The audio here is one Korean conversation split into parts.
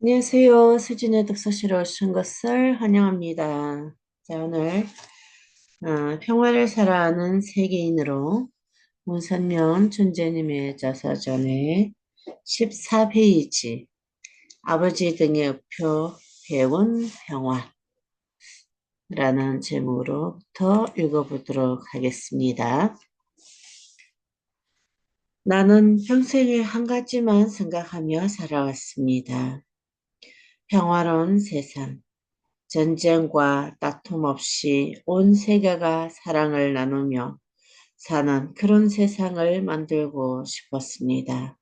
안녕하세요. 수진의 독서실에 오신 것을 환영합니다. 자, 오늘 평화를 살아가는 세계인으로 문선명 춘재님의 자서전의 14페이지 아버지 등의 우표 배운 평화라는 제목으로부터 읽어보도록 하겠습니다. 나는 평생에 한 가지만 생각하며 살아왔습니다. 평화로운 세상. 전쟁과 다툼 없이 온 세계가 사랑을 나누며 사는 그런 세상을 만들고 싶었습니다.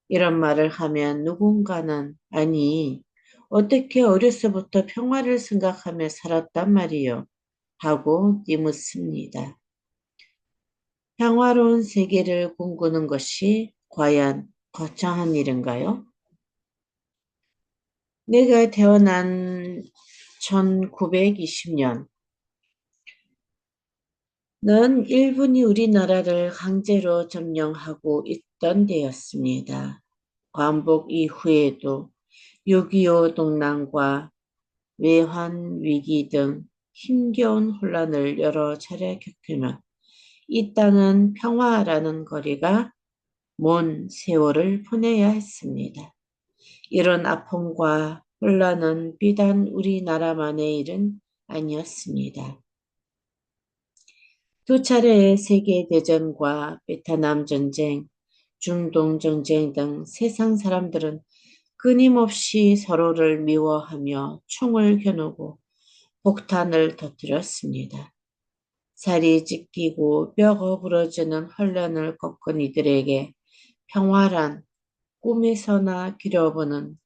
이런 말을 하면 누군가는 아니, 어떻게 어려서부터 평화를 생각하며 살았단 말이요? 하고 뉘묻습니다. 평화로운 세계를 꿈꾸는 것이 과연 거창한 일인가요? 내가 태어난 1920년 는 일본이 우리나라를 강제로 점령하고 있던 때였습니다. 광복 이후에도 6.25 동란과 외환 위기 등 힘겨운 혼란을 여러 차례 겪으며 이 땅은 평화라는 거리가 먼 세월을 보내야 했습니다. 이런 아픔과 혼란은 비단 우리나라만의 일은 아니었습니다. 두 차례의 세계대전과 베트남 전쟁, 중동 전쟁 등 세상 사람들은 끊임없이 서로를 미워하며 총을 겨누고 폭탄을 터뜨렸습니다. 살이 찢기고 뼈가 부러지는 혼란을 겪은 이들에게 평화란 꿈에서나 그려보는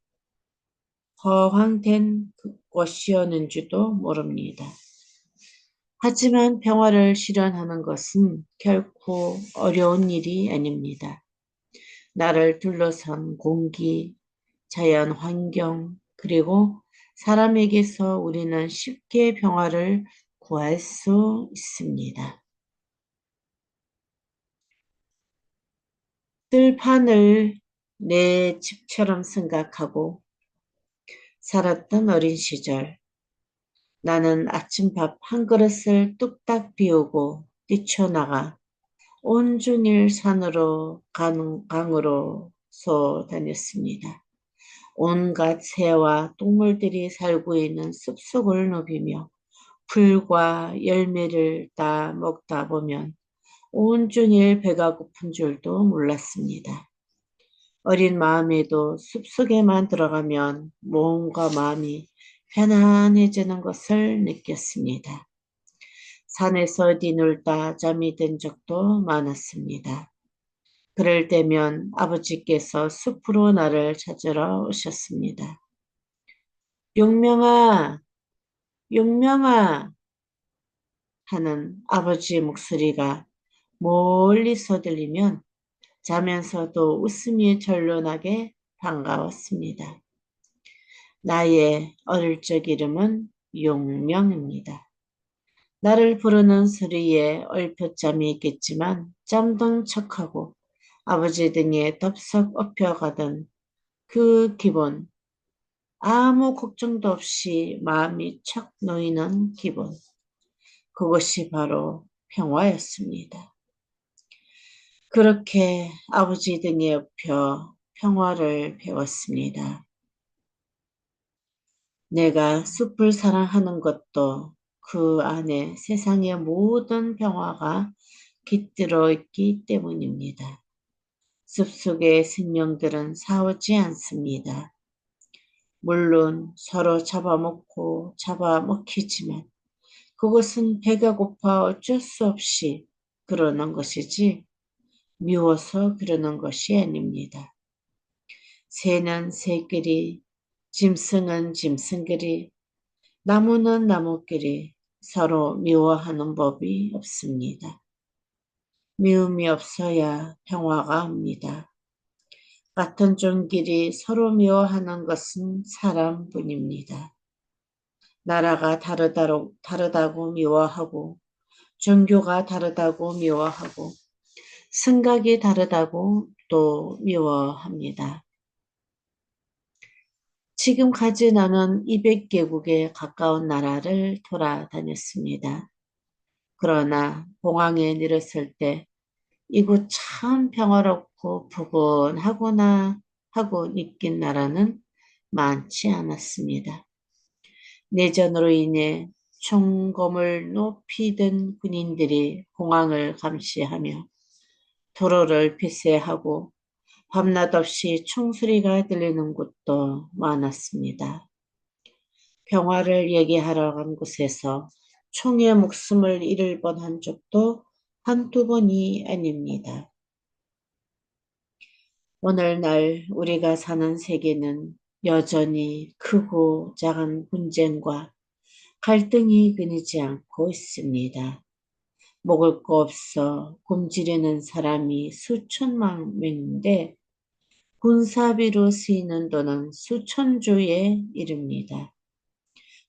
허황된 것이었는지도 모릅니다. 하지만 평화를 실현하는 것은 결코 어려운 일이 아닙니다. 나를 둘러싼 공기, 자연 환경, 그리고 사람에게서 우리는 쉽게 평화를 구할 수 있습니다. 들판을 내 집처럼 생각하고 살았던 어린 시절, 나는 아침밥 한 그릇을 뚝딱 비우고 뛰쳐나가 온종일 산으로 강으로서 다녔습니다. 온갖 새와 동물들이 살고 있는 숲속을 누비며 풀과 열매를 따 먹다 보면 온종일 배가 고픈 줄도 몰랐습니다. 어린 마음에도 숲속에만 들어가면 몸과 마음이 편안해지는 것을 느꼈습니다. 산에서 뒤놀다 잠이 든 적도 많았습니다. 그럴 때면 아버지께서 숲으로 나를 찾으러 오셨습니다. 용명아, 용명아 하는 아버지의 목소리가 멀리서 들리면 자면서도 웃음이 절로 나게 반가웠습니다. 나의 어릴 적 이름은 용명입니다. 나를 부르는 소리에 얼핏 잠이 있겠지만 잠든 척하고 아버지 등에 덥석 엎혀가던 그 기분, 아무 걱정도 없이 마음이 척 놓이는 기분, 그것이 바로 평화였습니다. 그렇게 아버지 등에 엎여 평화를 배웠습니다. 내가 숲을 사랑하는 것도 그 안에 세상의 모든 평화가 깃들어 있기 때문입니다. 숲속의 생명들은 싸우지 않습니다. 물론 서로 잡아먹고 잡아먹히지만 그것은 배가 고파 어쩔 수 없이 그러는 것이지 미워서 그러는 것이 아닙니다. 새는 새끼리, 짐승은 짐승끼리, 나무는 나무끼리 서로 미워하는 법이 없습니다. 미움이 없어야 평화가 옵니다. 같은 종끼리 서로 미워하는 것은 사람뿐입니다. 나라가 다르다고 미워하고, 종교가 다르다고 미워하고, 생각이 다르다고 또 미워합니다. 지금까지 나는 200개국에 가까운 나라를 돌아다녔습니다. 그러나 공항에 내렸을 때 이곳 참 평화롭고 푸근하구나 하고 느낀 나라는 많지 않았습니다. 내전으로 인해 총검을 높이 든 군인들이 공항을 감시하며 도로를 폐쇄하고 밤낮 없이 총소리가 들리는 곳도 많았습니다. 평화를 얘기하러 간 곳에서 총에 목숨을 잃을 뻔한 적도 한두 번이 아닙니다. 오늘날 우리가 사는 세계는 여전히 크고 작은 분쟁과 갈등이 끊이지 않고 있습니다. 먹을 거 없어 굶주리는 사람이 수천만 명인데 군사비로 쓰이는 돈은 수천조에 이릅니다.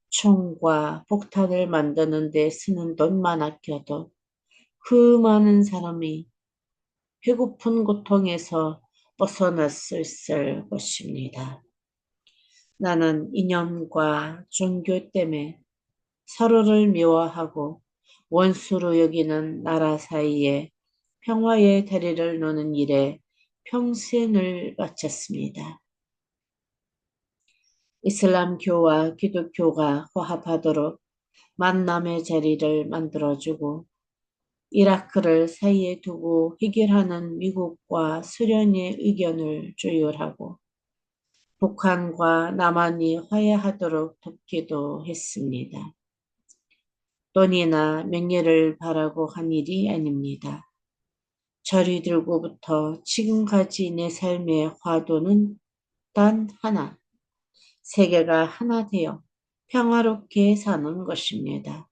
총과 폭탄을 만드는 데 쓰는 돈만 아껴도 그 많은 사람이 배고픈 고통에서 벗어났을 것입니다. 나는 이념과 종교 때문에 서로를 미워하고 원수로 여기는 나라 사이에 평화의 다리를 놓는 일에 평생을 바쳤습니다. 이슬람교와 기독교가 화합하도록 만남의 자리를 만들어주고 이라크를 사이에 두고 해결하는 미국과 소련의 의견을 조율하고 북한과 남한이 화해하도록 돕기도 했습니다. 돈이나 명예를 바라고 한 일이 아닙니다. 저리 들고부터 지금까지 내 삶의 화두는 단 하나, 세계가 하나 되어 평화롭게 사는 것입니다.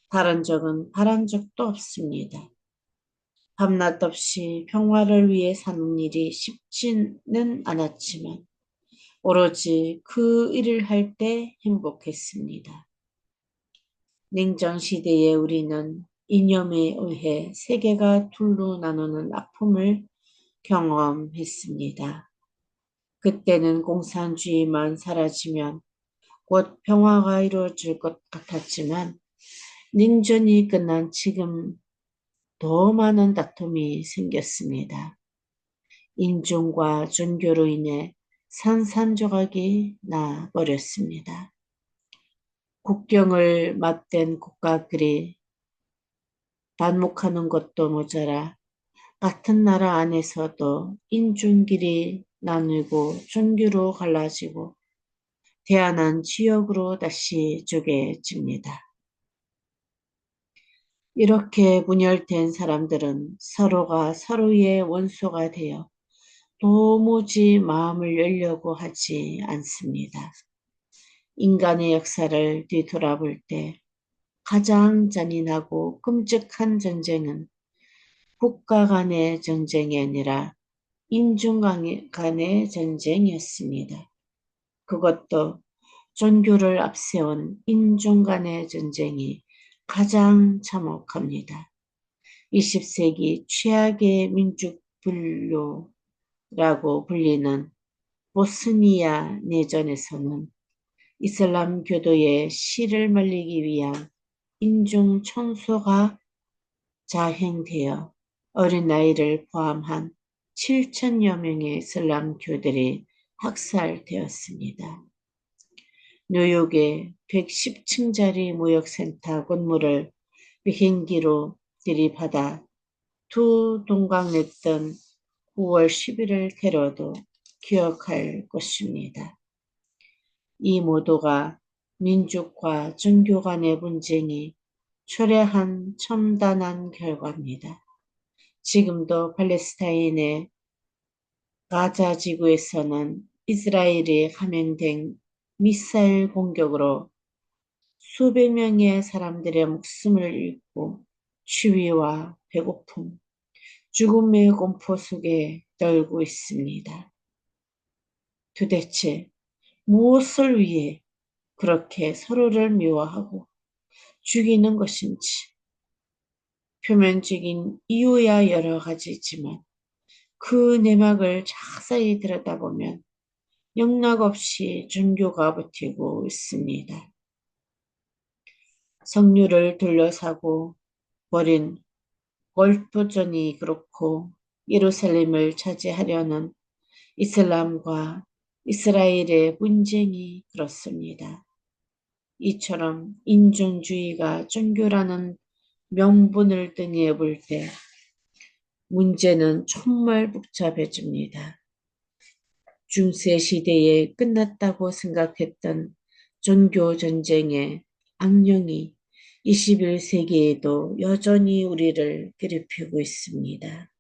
다른 적은 바란 적도 없습니다. 밤낮 없이 평화를 위해 사는 일이 쉽지는 않았지만 오로지 그 일을 할 때 행복했습니다. 냉전 시대에 우리는 이념에 의해 세계가 둘로 나누는 아픔을 경험했습니다. 그때는 공산주의만 사라지면 곧 평화가 이루어질 것 같았지만 냉전이 끝난 지금 더 많은 다툼이 생겼습니다. 인종과 종교로 인해 산산조각이 나 버렸습니다. 국경을 맞댄 국가들이 반목하는 것도 모자라 같은 나라 안에서도 인종끼리 나누고 종교로 갈라지고 대안한 지역으로 다시 쪼개집니다. 이렇게 분열된 사람들은 서로가 서로의 원수가 되어 도무지 마음을 열려고 하지 않습니다. 인간의 역사를 뒤돌아볼 때 가장 잔인하고 끔찍한 전쟁은 국가 간의 전쟁이 아니라 인종 간의 전쟁이었습니다. 그것도 종교를 앞세운 인종 간의 전쟁이 가장 참혹합니다. 20세기 최악의 민족 분류라고 불리는 보스니아 내전에서는 이슬람 교도의 씨를 말리기 위한 인종 청소가 자행되어 어린아이를 포함한 7천여 명의 이슬람 교들이 학살되었습니다. 뉴욕의 110층짜리 무역센터 건물을 비행기로 들이받아 두 동강냈던 9월 11일 테러도 기억할 것입니다. 이 모두가 민족과 종교 간의 분쟁이 초래한 첨단한 결과입니다. 지금도 팔레스타인의 가자 지구에서는 이스라엘이 감행된 미사일 공격으로 수백 명의 사람들의 목숨을 잃고 추위와 배고픔, 죽음의 공포 속에 떨고 있습니다. 도대체 무엇을 위해 그렇게 서로를 미워하고 죽이는 것인지 표면적인 이유야 여러 가지지만 그 내막을 자세히 들여다보면 영락없이 종교가 버티고 있습니다. 성류를 둘러싸고 버린 골프존이 그렇고 예루살렘을 차지하려는 이슬람과 이스라엘의 분쟁이 그렇습니다. 이처럼 인종주의가 종교라는 명분을 등에 볼 때 문제는 정말 복잡해집니다. 중세시대에 끝났다고 생각했던 종교전쟁의 악령이 21세기에도 여전히 우리를 괴롭히고 있습니다.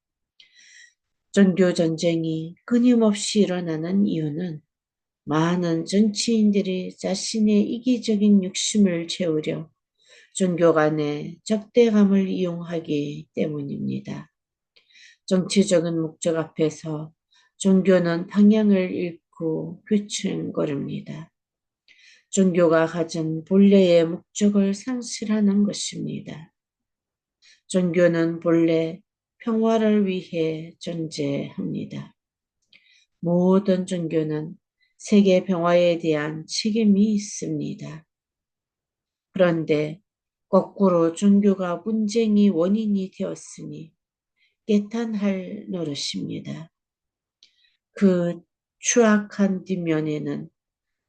종교전쟁이 끊임없이 일어나는 이유는 많은 정치인들이 자신의 이기적인 욕심을 채우려 종교 간의 적대감을 이용하기 때문입니다. 정치적인 목적 앞에서 종교는 방향을 잃고 귀청거립니다. 종교가 가진 본래의 목적을 상실하는 것입니다. 종교는 본래 평화를 위해 존재합니다. 모든 종교는 세계 평화에 대한 책임이 있습니다. 그런데 거꾸로 종교가 분쟁의 원인이 되었으니 깨탄할 노릇입니다. 그 추악한 뒷면에는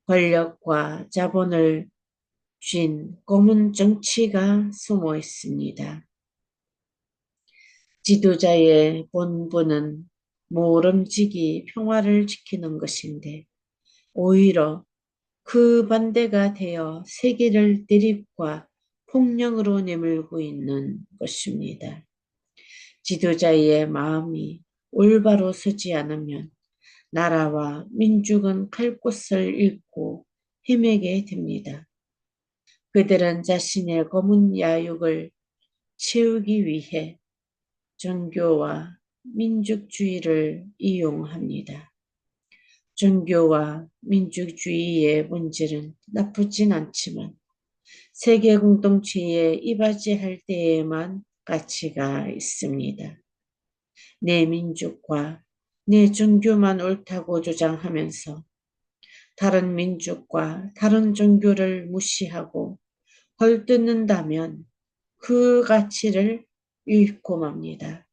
권력과 자본을 쥔 검은 정치가 숨어 있습니다. 지도자의 본분은 모름지기 평화를 지키는 것인데 오히려 그 반대가 되어 세계를 대립과 폭력으로 내몰고 있는 것입니다. 지도자의 마음이 올바로 서지 않으면 나라와 민족은 갈 곳을 잃고 헤매게 됩니다. 그들은 자신의 검은 야욕을 채우기 위해 종교와 민족주의를 이용합니다. 종교와 민족주의의 본질은 나쁘진 않지만 세계 공동체에 이바지할 때에만 가치가 있습니다. 내 민족과 내 종교만 옳다고 주장하면서 다른 민족과 다른 종교를 무시하고 헐뜯는다면 그 가치를 잃고 맙니다.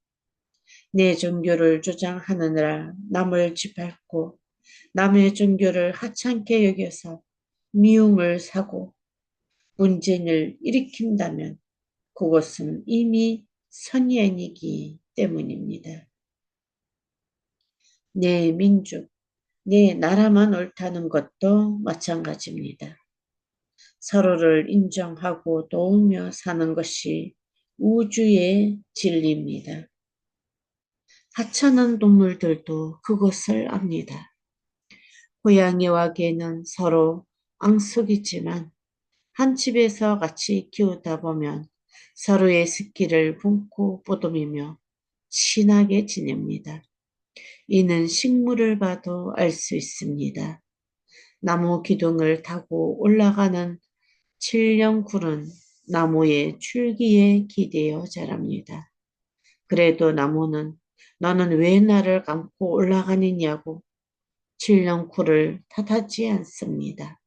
내 종교를 주장하느라 남을 짓밟고 남의 종교를 하찮게 여겨서 미움을 사고 분쟁을 일으킨다면 그것은 이미 선의이기 때문입니다. 내 민족, 내 나라만 옳다는 것도 마찬가지입니다. 서로를 인정하고 도우며 사는 것이 우주의 진리입니다. 하찮은 동물들도 그것을 압니다. 고양이와 개는 서로 앙숙이지만 한 집에서 같이 키우다 보면 서로의 새끼를 품고 보듬이며 친하게 지냅니다. 이는 식물을 봐도 알 수 있습니다. 나무 기둥을 타고 올라가는 칠령쿨은 나무의 줄기에 기대어 자랍니다. 그래도 나무는 너는 왜 나를 감고 올라가느냐고 칠령쿨을 탓하지 않습니다.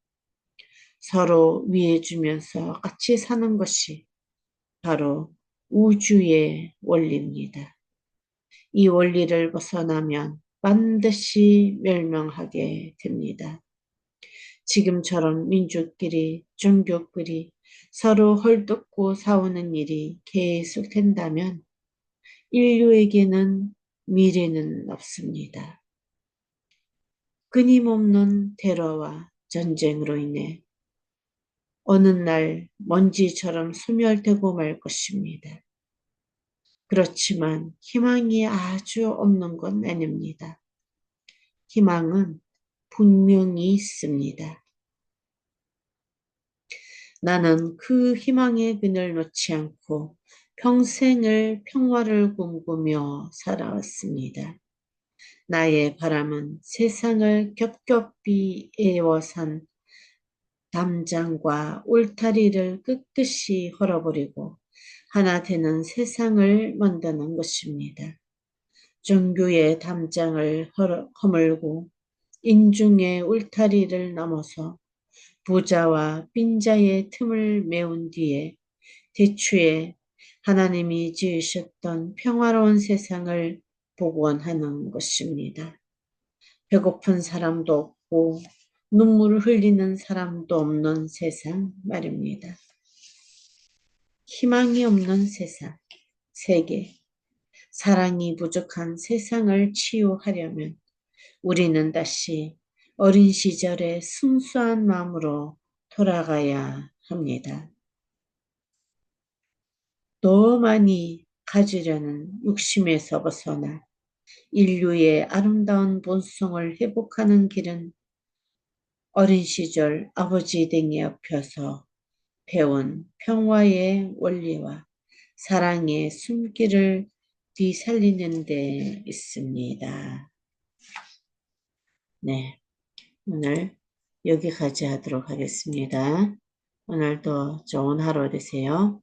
서로 위해주면서 같이 사는 것이 바로 우주의 원리입니다. 이 원리를 벗어나면 반드시 멸망하게 됩니다. 지금처럼 민족끼리, 종교끼리 서로 헐뜯고 싸우는 일이 계속된다면 인류에게는 미래는 없습니다. 끊임없는 테러와 전쟁으로 인해 어느 날 먼지처럼 소멸되고 말 것입니다. 그렇지만 희망이 아주 없는 건 아닙니다. 희망은 분명히 있습니다. 나는 그 희망의 끈을 놓지 않고 평생을 평화를 꿈꾸며 살아왔습니다. 나의 바람은 세상을 겹겹이 에워싼 담장과 울타리를 깨끗이 헐어버리고 하나 되는 세상을 만드는 것입니다. 종교의 담장을 허물고 인중의 울타리를 넘어서 부자와 빈자의 틈을 메운 뒤에 대추에 하나님이 지으셨던 평화로운 세상을 복원하는 것입니다. 배고픈 사람도 없고 눈물을 흘리는 사람도 없는 세상 말입니다. 희망이 없는 세상, 세계, 사랑이 부족한 세상을 치유하려면 우리는 다시 어린 시절의 순수한 마음으로 돌아가야 합니다. 더 많이 가지려는 욕심에서 벗어나 인류의 아름다운 본성을 회복하는 길은 어린 시절 아버지 등에 업혀서 배운 평화의 원리와 사랑의 숨길을 되살리는 데 있습니다. 네, 오늘 여기까지 하도록 하겠습니다. 오늘도 좋은 하루 되세요.